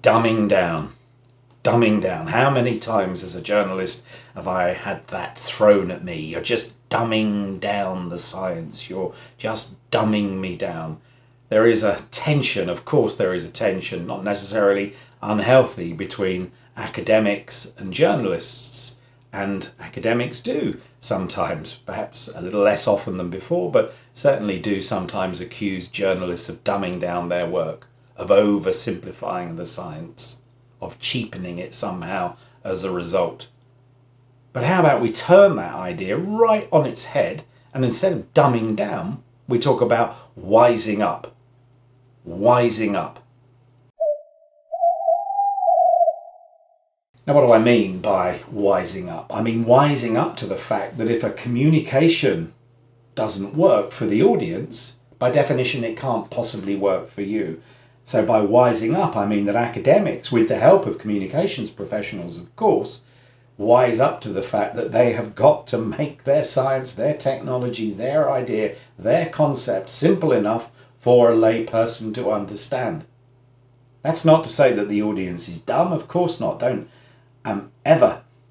Dumbing down. Dumbing down. How many times as a journalist have I had that thrown at me? You're just dumbing down the science. You're just dumbing me down. There is a tension, of course there is a tension, not necessarily unhealthy, between academics and journalists. And academics do sometimes, perhaps a little less often than before, but certainly do sometimes accuse journalists of dumbing down their work, of oversimplifying the science, of cheapening it somehow as a result. But how about we turn that idea right on its head, and instead of dumbing down, we talk about wising up. Wising up. Now, what do I mean by wising up? I mean wising up to the fact that if a communication doesn't work for the audience, by definition it can't possibly work for you. So by wising up, I mean that academics, with the help of communications professionals, of course, wise up to the fact that they have got to make their science, their technology, their idea, their concept simple enough for a lay person to understand. That's not to say that the audience is dumb, of course not.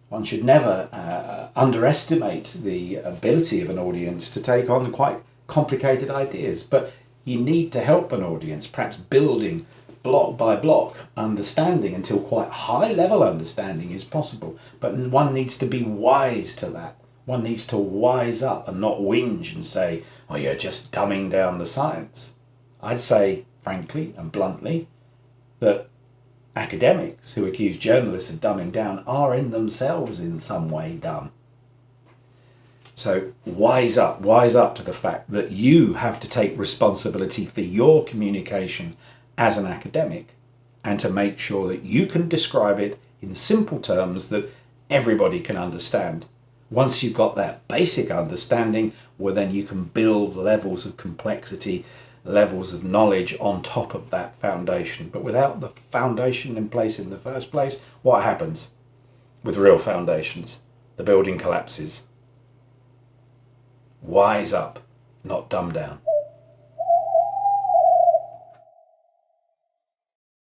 One should never underestimate the ability of an audience to take on quite complicated ideas, but you need to help an audience, perhaps building block by block understanding until quite high level understanding is possible. But one needs to be wise to that. One needs to wise up and not whinge and say, oh, you're just dumbing down the science. I'd say, frankly and bluntly, that academics who accuse journalists of dumbing down are in themselves in some way dumb. So wise up to the fact that you have to take responsibility for your communication as an academic, and to make sure that you can describe it in simple terms that everybody can understand. Once you've got that basic understanding, well, then you can build levels of complexity, levels of knowledge on top of that foundation. But without the foundation in place in the first place, what happens with real foundations? The building collapses. Wise up, not dumb down.